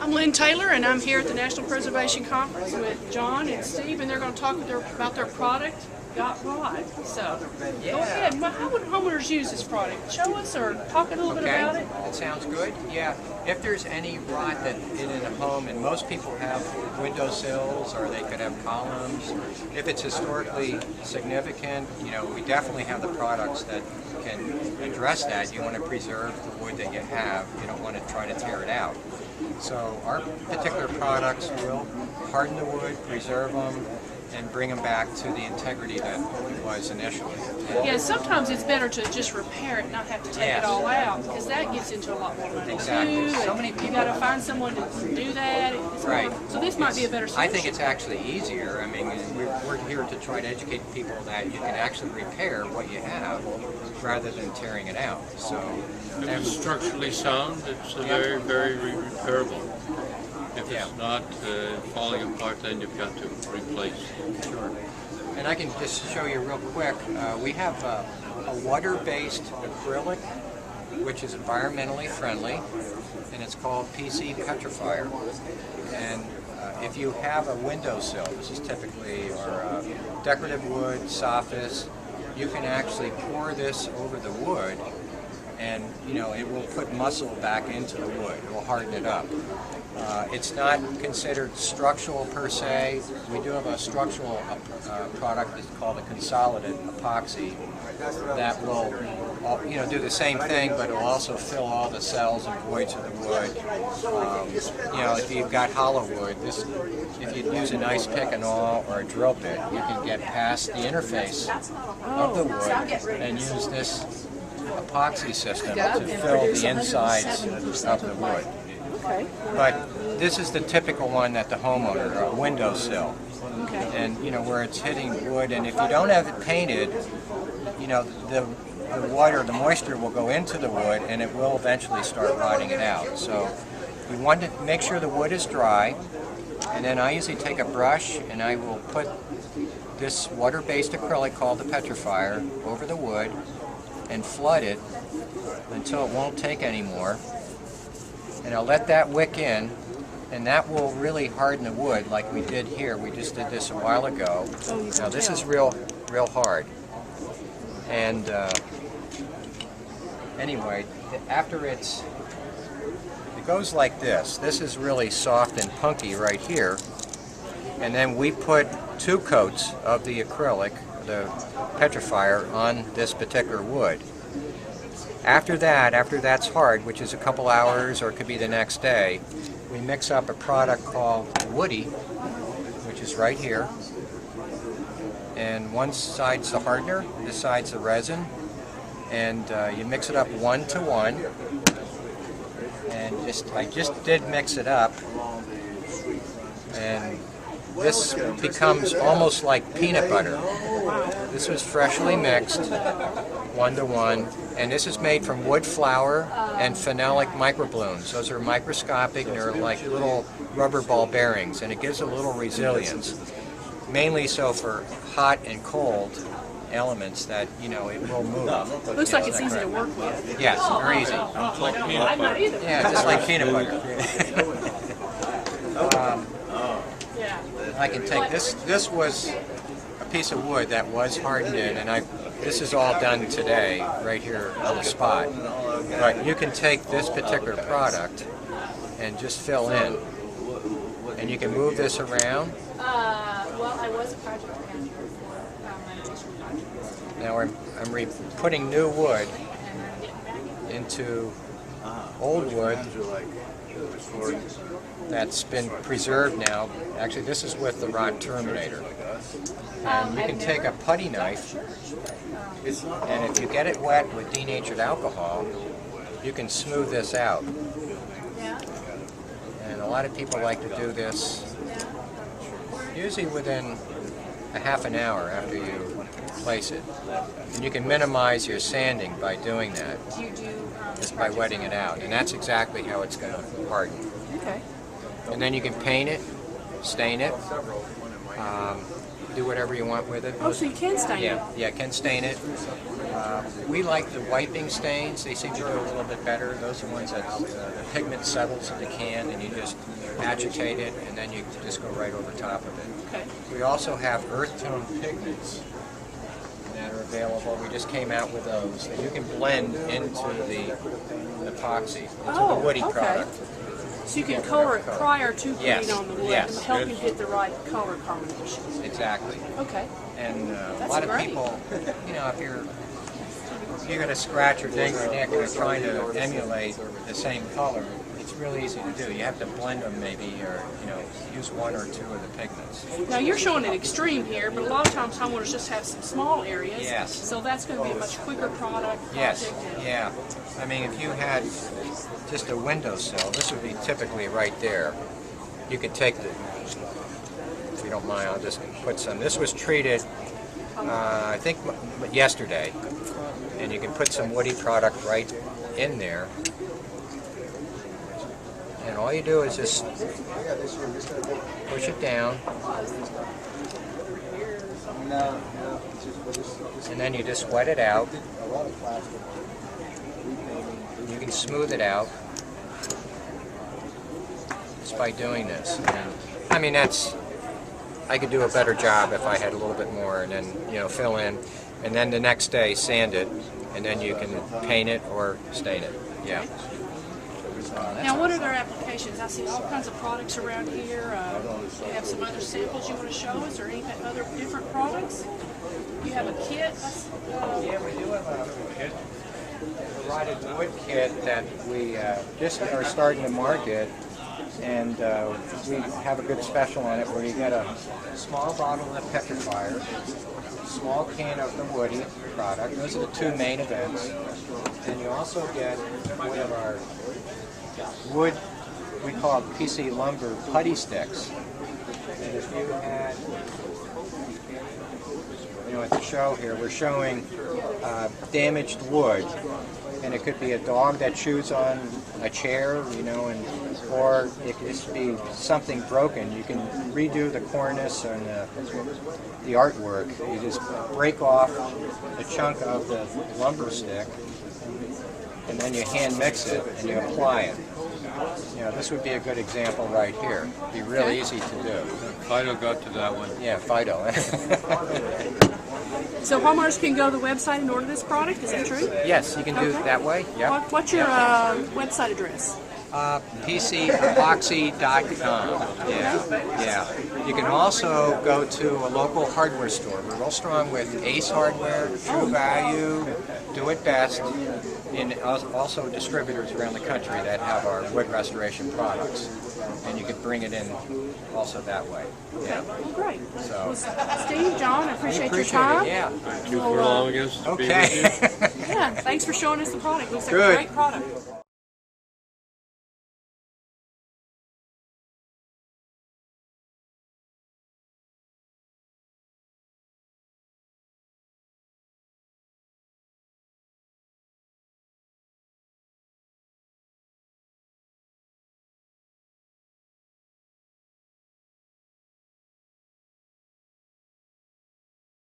I'm Lynn Taylor, and I'm here at the National Preservation Conference with John and Steve, and they're going to talk about their product, Got Rod. So, go ahead. Well, how would homeowners use this product? Show us or talk a little bit about it. That sounds good. Yeah, if there's any rod that in a home, and most people have window sills or they could have columns, if it's historically significant, you know, we definitely have the products that can address that. You want to preserve the wood that you have. You don't want to try to tear it out. So our particular products will harden the wood, preserve them, and bring them back to the integrity that it was initially. Yeah, sometimes it's better to just repair it, not have to take it all out, because that gets into a lot more money too. So many people, you got to find someone to do that. Right. So this might be a better solution. I think it's actually easier. I mean, we're here to try to educate people that you can actually repair what you have rather than tearing it out. So, if it's structurally sound, it's very, very repairable. If it's not falling apart, then you've got to replace. Sure. And I can just show you real quick. We have a water-based acrylic, which is environmentally friendly, and it's called PC Petrifier. And if you have a windowsill, this is typically or decorative wood, soffit, you can actually pour this over the wood, and you know it will put muscle back into the wood. It will harden it up. It's not considered structural per se. We do have a structural product that's called a consolidated epoxy that will, you know, do the same thing, but it will also fill all the cells and voids of the wood. You know, if you've got hollow wood, if you use a nice pick and awl or a drill bit, you can get past the interface of the wood and use this epoxy system to fill the insides of the wood. But this is the typical one that the homeowner, a windowsill, and you know where it's hitting wood. And if you don't have it painted, you know the water, the moisture will go into the wood, and it will eventually start rotting it out. So we want to make sure the wood is dry, and then I usually take a brush and I will put this water-based acrylic called the Petrifier over the wood and flood it until it won't take anymore. And I'll let that wick in, and that will really harden the wood like we did here. We just did this a while ago. Now this is real hard. And anyway, after it goes like this. This is really soft and punky right here. And then we put 2 coats of the acrylic, the petrifier, on this particular wood. After that's hard, which is a couple hours or it could be the next day, we mix up a product called Woody, which is right here. And one side's the hardener, this side's the resin. And you mix it up 1 to 1. And I just did mix it up. And this becomes almost like peanut butter. This was freshly mixed, 1 to 1, and this is made from wood flour and phenolic microblooms. Those are microscopic, and they're like little rubber ball bearings, and it gives a little resilience. Mainly so for hot and cold elements that, you know, it will move. Looks like it's easy to work with. Yes, very easy. It's like peanut butter. Yeah, just like peanut butter. I can take this. This was a piece of wood that was hardened in, and this is all done today, right here on the spot. But you can take this particular product and just fill in, and you can move this around. Well, I was a project manager for my additional projects. Now I'm putting new wood into old wood that's been preserved now. Actually, this is with the rod terminator. And you can take a putty knife, and if you get it wet with denatured alcohol, you can smooth this out. And a lot of people like to do this usually within a half an hour after you place it. And you can minimize your sanding by doing that, just by wetting it out. And that's exactly how it's going to harden. Okay. And then you can paint it, stain it, do whatever you want with it. Oh, so you can stain it? Yeah, can stain it. We like the wiping stains. They seem to do a little bit better. Those are the ones that the pigment settles in the can and you just agitate it and then you just go right over top of it. Okay. We also have earth tone pigments that are available. We just came out with those. And you can blend into the epoxy, into the woody product. So you can color it prior to putting Yes, it on the wood yes. and help you get the right color combination. Exactly. Okay. And a That's lot of great. people, you know, if you're going to scratch or ding your neck and you're trying to emulate the same color, it's really easy to do. You have to blend them maybe, or use one or two of the pigments. Now you're showing an extreme here, but a lot of times homeowners just have some small areas. Yes. So that's going to be a much quicker project. Yes. And- Yeah. I mean, if you had just a windowsill, this would be typically right there. You could take the, if you don't mind, I'll just put some. This was treated, I think, yesterday. And you can put some woody product right in there. And all you do is just push it down. And then you just wet it out. You can smooth it out just by doing this. And, I mean, I could do a better job if I had a little bit more, and then fill in, and then the next day sand it, and then you can paint it or stain it. Yeah. Now, what are their applications? I see all kinds of products around here. Do you have some other samples you want to show us, or any other different products? You have a kit. Yeah, we do have a kit. Provided wood kit that we just are starting to market, and we have a good special on it where you get a small bottle of the petrifier, a small can of the woody product. Those are the two main events. And you also get one of our wood, we call it PC lumber putty sticks. And if you had, at the show here, we're showing damaged wood. And it could be a dog that chews on a chair, or it could just be something broken. You can redo the cornice and the artwork. You just break off a chunk of the lumber stick, and then you hand mix it and you apply it. This would be a good example right here. It'd be real easy to do. Fido got to that one. Yeah, Fido. So homeowners can go to the website and order this product. Is that true? Yes, you can do it that way. Yeah. What's your website address? PCepoxy.com. Yeah. You can also go to a local hardware store. We're real strong with Ace Hardware, True Value, Do It Best, and also distributors around the country that have our wood restoration products. And you can bring it in also that way. Yeah. Well, great. So, Steve, John, I appreciate your it. time. Yeah. Thank you for allowing us to be with you. Yeah, thanks for showing us the product. It looks like a Good. great product.